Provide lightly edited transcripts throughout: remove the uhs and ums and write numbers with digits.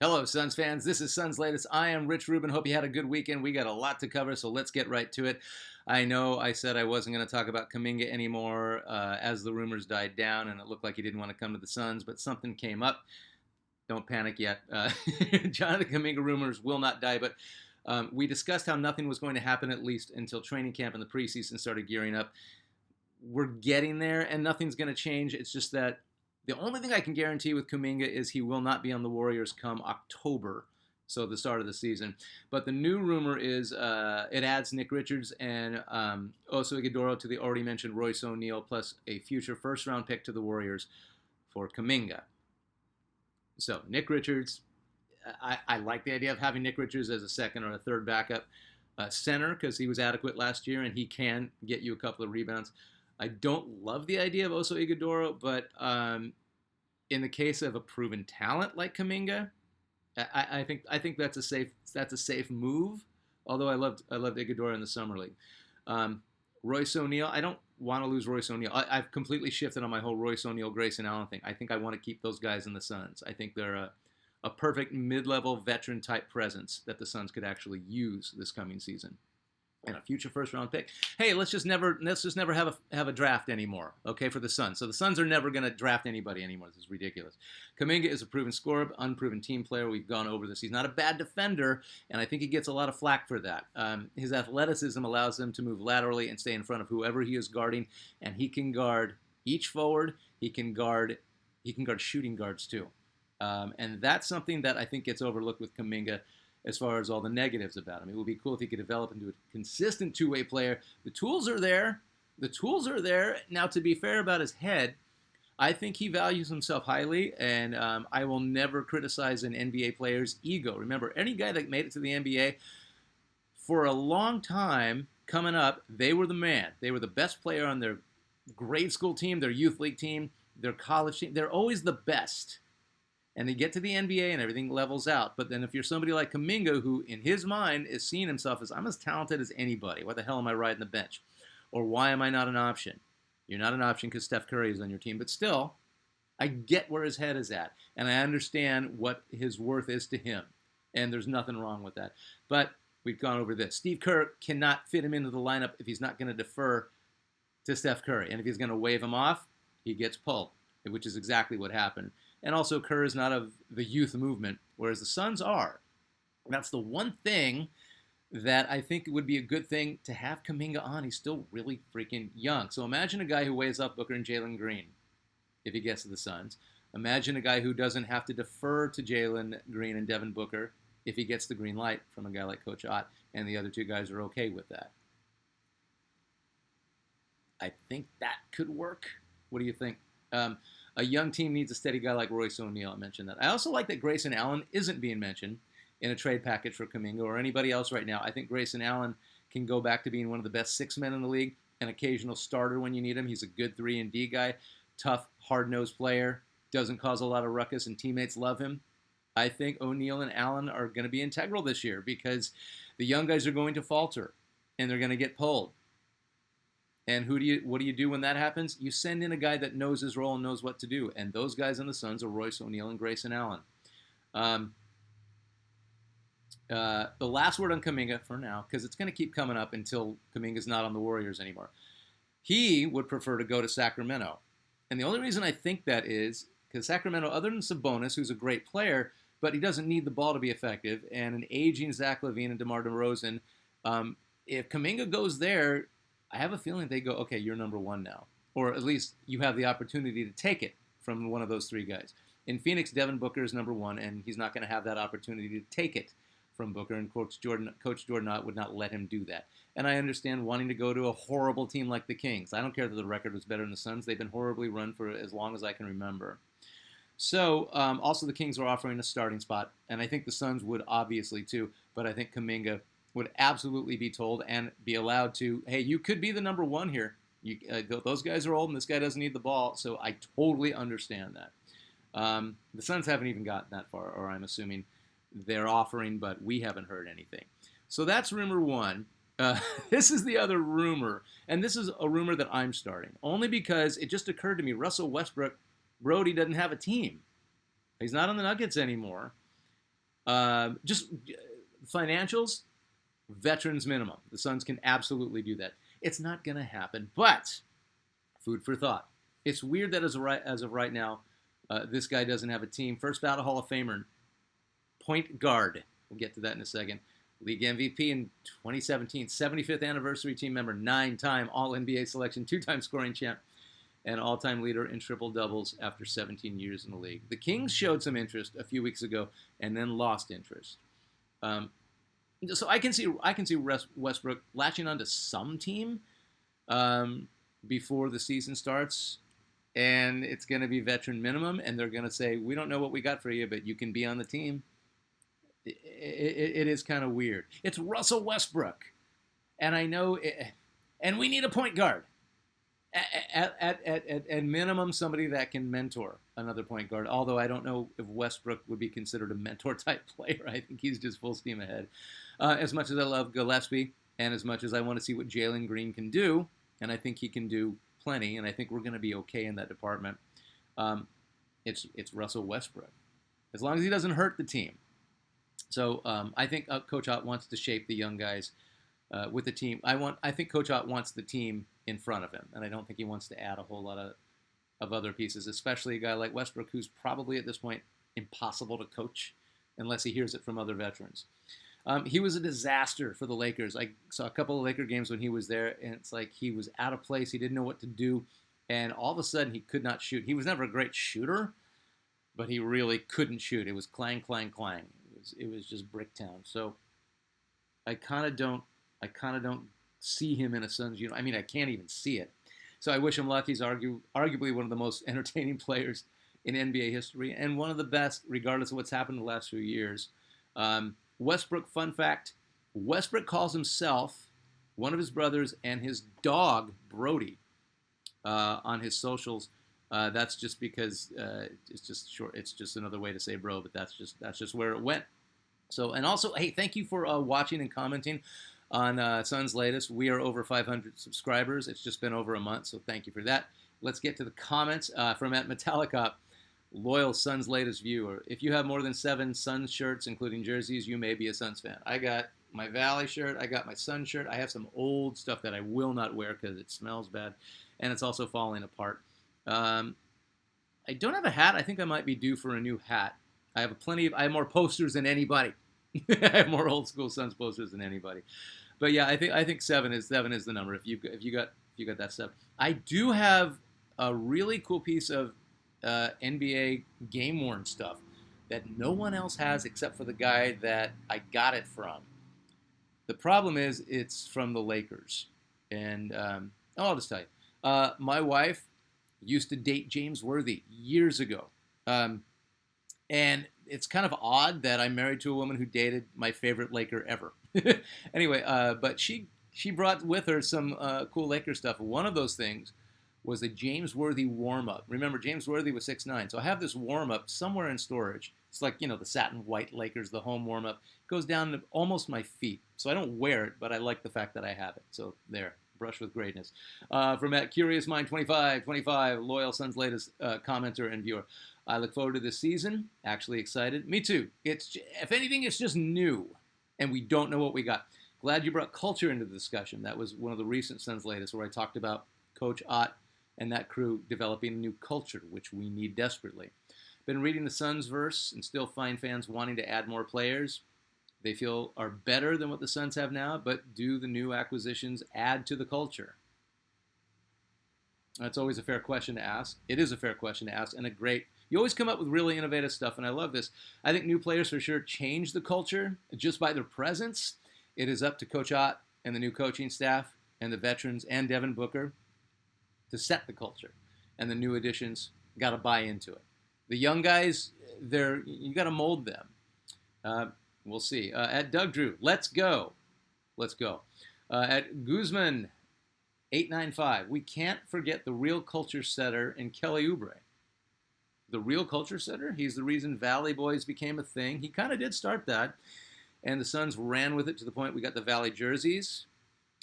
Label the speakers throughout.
Speaker 1: Hello, Suns fans. This is Suns Latest. I am Rich Rubin. Hope you had a good weekend. We got a lot to cover, so let's get right to it. I know I said I wasn't going to talk about Kuminga anymore as the rumors died down, and it looked like he didn't want to come to the Suns, but something came up. Don't panic yet. Jonathan Kuminga rumors will not die, but we discussed how nothing was going to happen at least until training camp and the preseason started gearing up. We're getting there, and nothing's going to change. It's just that the only thing I can guarantee with Kuminga is he will not be on the Warriors come October, so the start of the season. But the new rumor is it adds Nick Richards and Oso Ighodaro to the already mentioned Royce O'Neal, plus a future first-round pick to the Warriors for Kuminga. So Nick Richards, I like the idea of having Nick Richards as a second or a third backup center because he was adequate last year and he can get you a couple of rebounds. I don't love the idea of Oso Ighodaro, but in the case of a proven talent like Kuminga, I think that's a safe move. Although I loved Ighodaro in the summer league. Royce O'Neal, I don't want to lose Royce O'Neal. I've completely shifted on my whole Royce O'Neal, Grayson Allen thing. I think I want to keep those guys in the Suns. I think they're a perfect mid-level veteran type presence that the Suns could actually use this coming season. And a future first-round pick. Hey, let's just never have a draft anymore, okay, for the Suns. So the Suns are never going to draft anybody anymore. This is ridiculous. Kuminga is a proven scorer, unproven team player. We've gone over this. He's not a bad defender, and I think he gets a lot of flack for that. His athleticism allows him to move laterally and stay in front of whoever he is guarding, and he can guard each forward. He can guard shooting guards too, and that's something that I think gets overlooked with Kuminga. As far as all the negatives about him, it would be cool if he could develop into a consistent two-way player. The tools are there. Now, to be fair about his head, I think he values himself highly, and I will never criticize an NBA player's ego. Remember, any guy that made it to the NBA, for a long time coming up, they were the man. They were the best player on their grade school team, their youth league team, their college team. They're always the best. And they get to the NBA and everything levels out. But then if you're somebody like Kuminga, who in his mind is seeing himself as, I'm as talented as anybody. Why the hell am I riding the bench? Or why am I not an option? You're not an option because Steph Curry is on your team. But still, I get where his head is at. And I understand what his worth is to him. And there's nothing wrong with that. But we've gone over this. Steve Kerr cannot fit him into the lineup if he's not going to defer to Steph Curry. And if he's going to wave him off, he gets pulled, which is exactly what happened. And also, Kerr is not of the youth movement, whereas the Suns are. And that's the one thing that I think would be a good thing to have Kuminga on. He's still really freaking young. So imagine a guy who weighs up Booker and Jaylen Green if he gets to the Suns. Imagine a guy who doesn't have to defer to Jaylen Green and Devin Booker if he gets the green light from a guy like Coach Ott, and the other two guys are okay with that. I think that could work. What do you think? A young team needs a steady guy like Royce O'Neal. I mentioned that. I also like that Grayson Allen isn't being mentioned in a trade package for Kuminga or anybody else right now. I think Grayson Allen can go back to being one of the best six men in the league, an occasional starter when you need him. He's a good 3-and-D guy, tough, hard-nosed player, doesn't cause a lot of ruckus, and teammates love him. I think O'Neal and Allen are going to be integral this year because the young guys are going to falter, and they're going to get pulled. And what do you do when that happens? You send in a guy that knows his role and knows what to do. And those guys on the Suns are Royce O'Neal and Grayson Allen. The last word on Kuminga for now, because it's going to keep coming up until Kuminga's not on the Warriors anymore. He would prefer to go to Sacramento. And the only reason I think that is because Sacramento, other than Sabonis, who's a great player, but he doesn't need the ball to be effective, and an aging Zach LaVine and DeMar DeRozan, if Kuminga goes there, I have a feeling they go, okay, you're number one now. Or at least you have the opportunity to take it from one of those three guys. In Phoenix, Devin Booker is number one, and he's not going to have that opportunity to take it from Booker, and Coach Jordan would not let him do that. And I understand wanting to go to a horrible team like the Kings. I don't care that the record was better than the Suns. They've been horribly run for as long as I can remember. So, also the Kings are offering a starting spot, and I think the Suns would obviously too, but I think Kuminga would absolutely be told and be allowed to, hey, you could be the number one here. Those guys are old and this guy doesn't need the ball, so I totally understand that. The Suns haven't even gotten that far, or I'm assuming they're offering, but we haven't heard anything. So that's rumor one. This is the other rumor, and this is a rumor that I'm starting, only because it just occurred to me, Russell Westbrook, Brody doesn't have a team. He's not on the Nuggets anymore. Just financials, veterans minimum. The Suns can absolutely do that. It's not going to happen, but food for thought. It's weird that as of right now, this guy doesn't have a team. First ballot Hall of Famer, point guard. We'll get to that in a second. League MVP in 2017, 75th anniversary team member, 9-time All-NBA selection, 2-time scoring champ, and all-time leader in triple-doubles after 17 years in the league. The Kings showed some interest a few weeks ago and then lost interest. So I can see Westbrook latching onto some team before the season starts, and it's going to be veteran minimum, and they're going to say, we don't know what we got for you, but you can be on the team. It is kind of weird. It's Russell Westbrook, and I know, and we need a point guard. At minimum, somebody that can mentor another point guard. Although I don't know if Westbrook would be considered a mentor-type player. I think he's just full steam ahead. As much as I love Gillespie, and as much as I want to see what Jaylen Green can do, and I think he can do plenty, and I think we're going to be okay in that department, it's Russell Westbrook. As long as he doesn't hurt the team. So I think Coach Ott wants to shape the young guys with the team. I think Coach Ott wants the team in front of him, and I don't think he wants to add a whole lot of other pieces, especially a guy like Westbrook, who's probably at this point impossible to coach unless he hears it from other veterans. He was a disaster for the Lakers. I saw a couple of Laker games when he was there, and it's like he was out of place. He didn't know what to do, and all of a sudden he could not shoot. He was never a great shooter, but he really couldn't shoot. It was clang, clang, clang. It was just Bricktown. So I kind of don't see him in a Suns uniform. I mean, I can't even see it. So I wish him luck. He's arguably one of the most entertaining players in NBA history and one of the best, regardless of what's happened in the last few years. Westbrook, fun fact, Westbrook calls himself, one of his brothers, and his dog, Brody, on his socials. That's just because it's just short. It's just another way to say bro, but that's just where it went. So, and also, hey, thank you for watching and commenting on Suns Latest. We are over 500 subscribers. It's just been over a month, so thank you for that. Let's get to the comments from at Metallica, loyal Suns Latest viewer. If you have more than 7 Suns shirts, including jerseys, you may be a Suns fan. I got my Valley shirt. I got my Suns shirt. I have some old stuff that I will not wear because it smells bad, and it's also falling apart. I don't have a hat. I think I might be due for a new hat. I have more posters than anybody. I have more old school Suns posters than anybody. But yeah, I think 7 is the number. If you got that stuff. I do have a really cool piece of NBA game worn stuff that no one else has except for the guy that I got it from. The problem is it's from the Lakers, and I'll just tell you, my wife used to date James Worthy years ago. And it's kind of odd that I'm married to a woman who dated my favorite Laker ever. Anyway, but she brought with her some cool Laker stuff. One of those things was a James Worthy warm-up. Remember, James Worthy was 6'9", so I have this warm-up somewhere in storage. It's like, the satin white Lakers, the home warm-up. It goes down to almost my feet. So I don't wear it, but I like the fact that I have it. So there. Brush with greatness. From at Curious Mind 25, loyal Suns Latest commenter and viewer. I look forward to this season. Actually excited. Me too. If anything, it's just new, and we don't know what we got. Glad you brought culture into the discussion. That was one of the recent Suns Latest where I talked about Coach Ott and that crew developing a new culture, which we need desperately. Been reading the Suns verse and still find fans wanting to add more players. They feel are better than what the Suns have now, but do the new acquisitions add to the culture? That's always a fair question to ask. It is a fair question to ask, and you always come up with really innovative stuff, and I love this. I think new players for sure change the culture just by their presence. It is up to Coach Ott and the new coaching staff and the veterans and Devin Booker to set the culture, and the new additions got to buy into it. The young guys, you got to mold them. We'll see. At Doug Drew, let's go. At Guzman, 895, we can't forget the real culture setter in Kelly Oubre. The real culture setter? He's the reason Valley Boys became a thing. He kind of did start that, and the Suns ran with it to the point we got the Valley jerseys.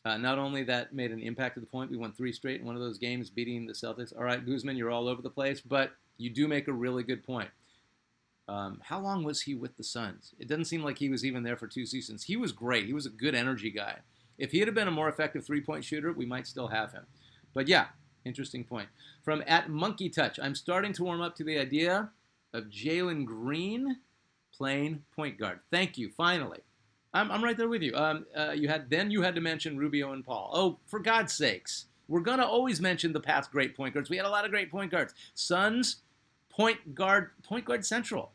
Speaker 1: Not only that made an impact to the point, we won 3 straight in one of those games, beating the Celtics. All right, Guzman, you're all over the place, but you do make a really good point. How long was he with the Suns? It doesn't seem like he was even there for 2 seasons. He was great. He was a good energy guy. If he had been a more effective three-point shooter, we might still have him. But yeah, interesting point. From @MonkeyTouch, I'm starting to warm up to the idea of Jaylen Green playing point guard. Thank you. Finally, I'm right there with you. You had to mention Rubio and Paul. Oh, for God's sakes, we're gonna always mention the past great point guards. We had a lot of great point guards. Suns point guard central.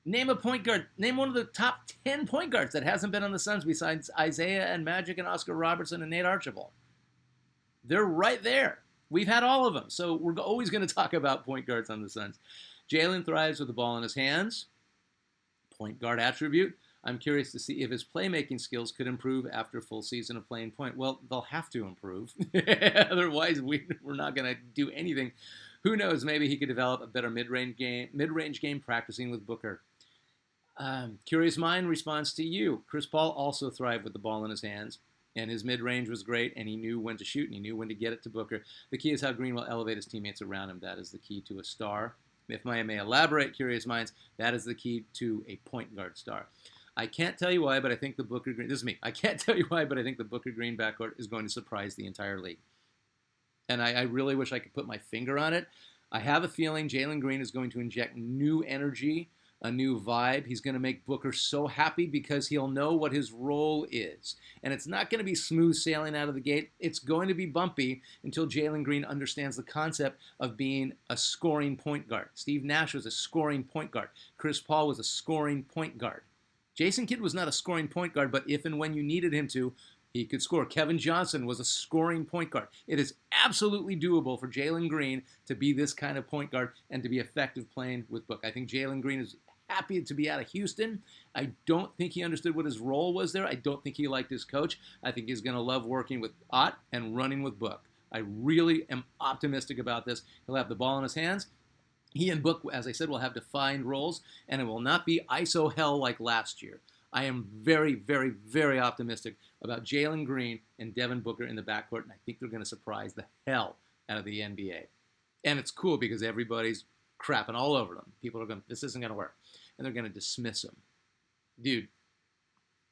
Speaker 1: Name a point guard. Name one of the top 10 point guards that hasn't been on the Suns besides Isaiah and Magic and Oscar Robertson and Nate Archibald. They're right there. We've had all of them. So we're always going to talk about point guards on the Suns. Jaylen thrives with the ball in his hands. Point guard attribute. I'm curious to see if his playmaking skills could improve after a full season of playing point. Well, they'll have to improve. Otherwise, we're not going to do anything. Who knows? Maybe he could develop a better mid-range game practicing with Booker. Curious Mind responds to you. Chris Paul also thrived with the ball in his hands, and his mid-range was great, and he knew when to shoot, and he knew when to get it to Booker. The key is how Green will elevate his teammates around him. That is the key to a star. If I may elaborate, Curious Minds, that is the key to a point guard star. I can't tell you why, but I think the Booker Green, this is me, I can't tell you why, but I think the Booker Green backcourt is going to surprise the entire league. And I really wish I could put my finger on it. I have a feeling Jaylen Green is going to inject new energy, a new vibe. He's going to make Booker so happy because he'll know what his role is. And it's not going to be smooth sailing out of the gate. It's going to be bumpy until Jaylen Green understands the concept of being a scoring point guard. Steve Nash was a scoring point guard. Chris Paul was a scoring point guard. Jason Kidd was not a scoring point guard, but if and when you needed him to, he could score. Kevin Johnson was a scoring point guard. It is absolutely doable for Jaylen Green to be this kind of point guard and to be effective playing with Book. I think Jaylen Green is happy to be out of Houston. I don't think he understood what his role was there. I don't think he liked his coach. I think he's going to love working with Ott and running with Book. I really am optimistic about this. He'll have the ball in his hands. He and Book, as I said, will have defined roles, and it will not be ISO hell like last year. I am very, very, very optimistic about Jaylen Green and Devin Booker in the backcourt, and I think they're going to surprise the hell out of the NBA. And it's cool because everybody's crapping all over them. People are going, this isn't going to work. And they're going to dismiss them. Dude,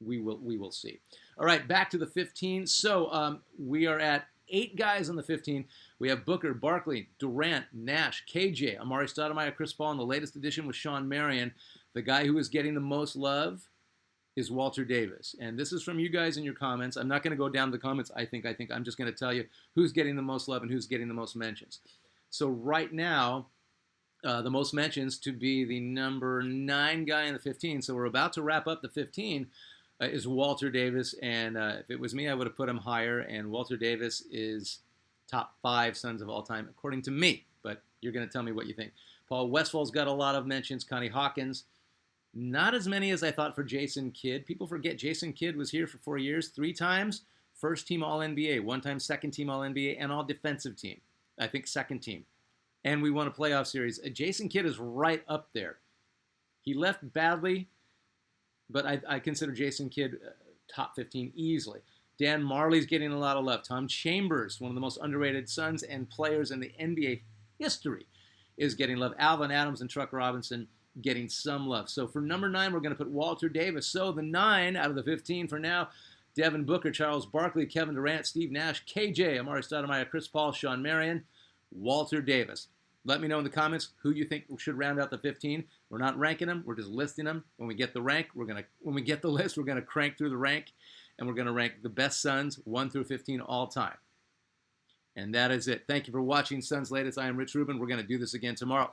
Speaker 1: we will see. All right, back to the 15. So we are at 8 guys on the 15. We have Booker, Barkley, Durant, Nash, KJ, Amari Stoudemire, Chris Paul, and the latest addition with Sean Marion. The guy who is getting the most love is Walter Davis. And this is from you guys in your comments. I'm not going to go down the comments. I think I'm just going to tell you who's getting the most love and who's getting the most mentions. So right now, the most mentions to be the number 9 guy in the 15. So we're about to wrap up the 15 is Walter Davis. And if it was me, I would have put him higher. And Walter Davis is top 5 Suns of all time, according to me. But you're going to tell me what you think. Paul Westphal's got a lot of mentions. Connie Hawkins. Not as many as I thought for Jason Kidd. People forget Jason Kidd was here for 4 years, 3 times first team All-NBA, 1 time second team All-NBA, and all defensive team. I think second team. And we won a playoff series. Jason Kidd is right up there. He left badly, but I consider Jason Kidd top 15 easily. Dan Marley's getting a lot of love. Tom Chambers, one of the most underrated Suns and players in the NBA history, is getting love. Alvin Adams and Truck Robinson getting some love. So for number 9, we're going to put Walter Davis. So the 9 out of the 15 for now, Devin Booker, Charles Barkley, Kevin Durant, Steve Nash, KJ, Amari Stoudemire, Chris Paul, Sean Marion, Walter Davis. Let me know in the comments who you think should round out the 15. We're not ranking them. We're just listing them. When we get the rank, when we get the list, we're going to crank through the rank, and we're going to rank the best Suns 1 through 15 all time. And that is it. Thank you for watching Suns Latest. I am Rich Rubin. We're going to do this again tomorrow.